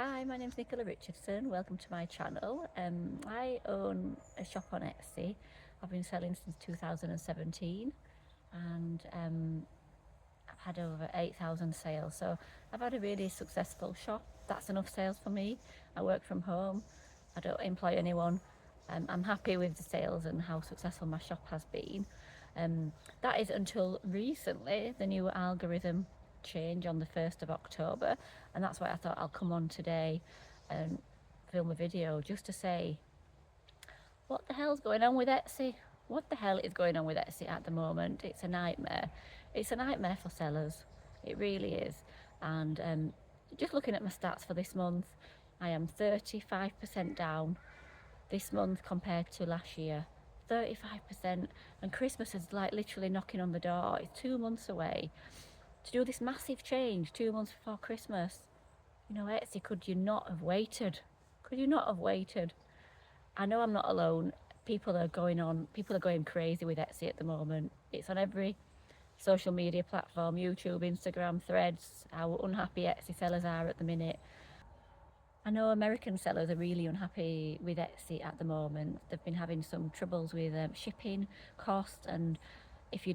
Hi, my name's Nicola Richardson. Welcome to my channel. I own a shop on Etsy. I've been selling since 2017 and I've had over 8,000 sales. So I've had a really successful shop. That's enough sales for me. I work from home. I don't employ anyone. I'm happy with the sales and how successful my shop has been. That is until recently, the new algorithm change on the 1st of October, and that's why I thought I'll come on today and film a video just to say what the hell's going on with Etsy. What the hell is going on with Etsy at the moment? It's a nightmare. It's a nightmare for sellers. It really is. And just looking at my stats for this month, I am 35% down this month compared to last year. 35%. And Christmas is like literally knocking on the door. It's 2 months away. To do this massive change 2 months before Christmas, Etsy, could you not have waited? Could you not have waited? I know I'm not alone. People are going crazy with Etsy at the moment. It's on every social media platform, YouTube, Instagram, Threads, how unhappy Etsy sellers are at the minute. I know American sellers are really unhappy with Etsy at the moment. They've been having some troubles with shipping costs, and if you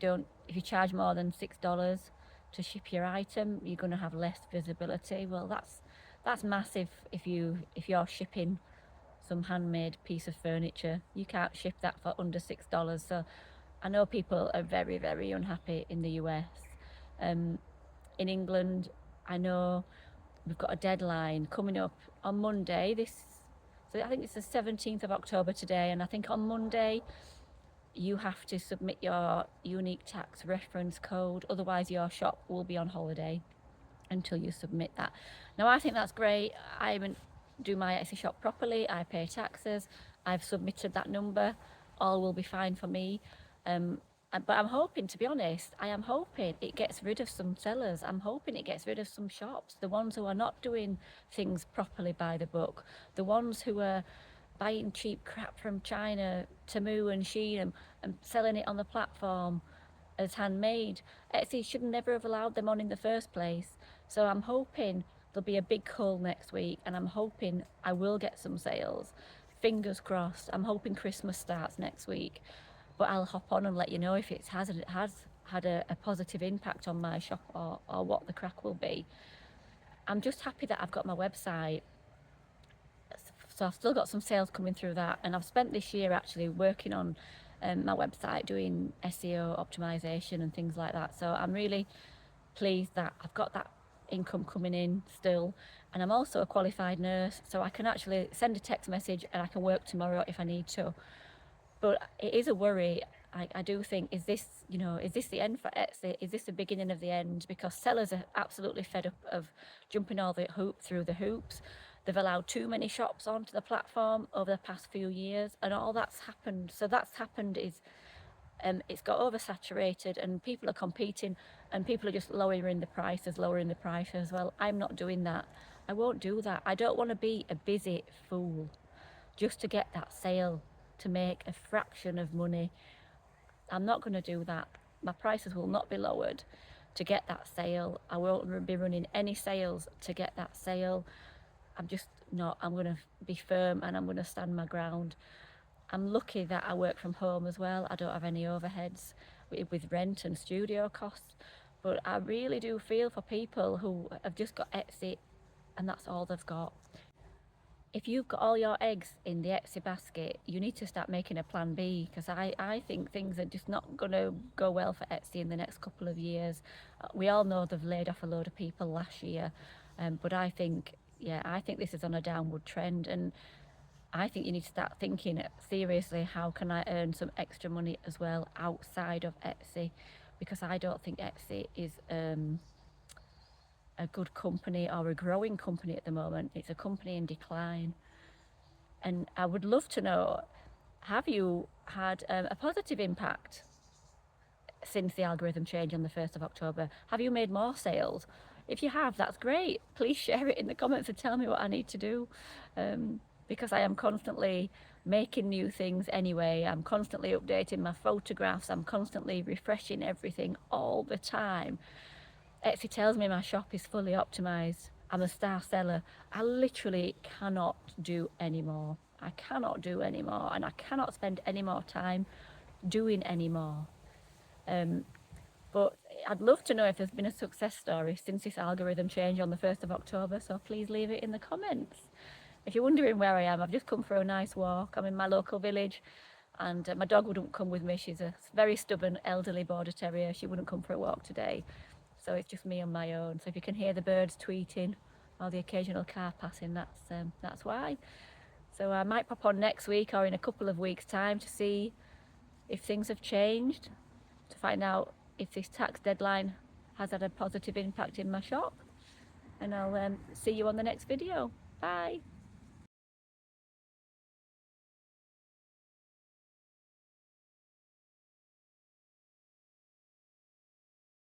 charge more than $6 to ship your item, you're going to have less visibility. Well, that's massive. If you're shipping some handmade piece of furniture, you can't ship that for under $6. So I know people are very, very unhappy in the US. In England, I know we've got a deadline coming up on Monday. So I think it's the 17th of October today, and I think on Monday you have to submit your unique tax reference code, otherwise your shop will be on holiday until you submit that. Now, I think that's great. I haven't do my Etsy shop properly. I pay taxes. I've submitted that number. All will be fine for me. But I'm hoping, to be honest, I am hoping it gets rid of some sellers. I'm hoping it gets rid of some shops, the ones who are not doing things properly by the book, the ones who are buying cheap crap from China, Temu and Shein, and selling it on the platform as handmade. Etsy should never have allowed them on in the first place. So I'm hoping there'll be a big cull next week, and I'm hoping I will get some sales. Fingers crossed. I'm hoping Christmas starts next week, but I'll hop on and let you know if it has had a positive impact on my shop, or what the crack will be. I'm just happy that I've got my website. So I've still got some sales coming through that, and I've spent this year actually working on my website, doing SEO optimization and things like that. So I'm really pleased that I've got that income coming in still, and I'm also a qualified nurse, so I can actually send a text message and I can work tomorrow if I need to. But it is a worry. I do think, is this the end for Etsy? Is this the beginning of the end? Because sellers are absolutely fed up of jumping through the hoops. They've allowed too many shops onto the platform over the past few years, and all that's happened. So that's happened is it's got oversaturated, and people are competing, and people are just lowering the prices. Well, I'm not doing that. I won't do that. I don't want to be a busy fool just to get that sale, to make a fraction of money. I'm not going to do that. My prices will not be lowered to get that sale. I won't be running any sales to get that sale. I'm just not. I'm going to be firm, and I'm going to stand my ground. I'm lucky that I work from home as well. I don't have any overheads with rent and studio costs. But I really do feel for people who have just got Etsy and that's all they've got. If you've got all your eggs in the Etsy basket, you need to start making a plan B, because I think things are just not going to go well for Etsy in the next couple of years. We all know they've laid off a load of people last year, but I think this is on a downward trend, and I think you need to start thinking seriously, how can I earn some extra money as well outside of Etsy? Because I don't think Etsy is a good company or a growing company at the moment. It's a company in decline. And I would love to know, have you had a positive impact since the algorithm change on the 1st of October? Have you made more sales? If you have, that's great. Please share it in the comments and tell me what I need to do. Because I am constantly making new things anyway. I'm constantly updating my photographs. I'm constantly refreshing everything all the time. Etsy tells me my shop is fully optimized. I'm a star seller. I literally cannot do anymore. I cannot do anymore, and I cannot spend any more time doing anymore. But I'd love to know if there's been a success story since this algorithm change on the 1st of October, so please leave it in the comments. If you're wondering where I am, I've just come for a nice walk. I'm in my local village, and my dog wouldn't come with me. She's a very stubborn elderly border terrier. She wouldn't come for a walk today, so it's just me on my own. So if you can hear the birds tweeting or the occasional car passing, that's why. So I might pop on next week or in a couple of weeks' time to see if things have changed, to find out if this tax deadline has had a positive impact in my shop. And I'll see you on the next video. Bye.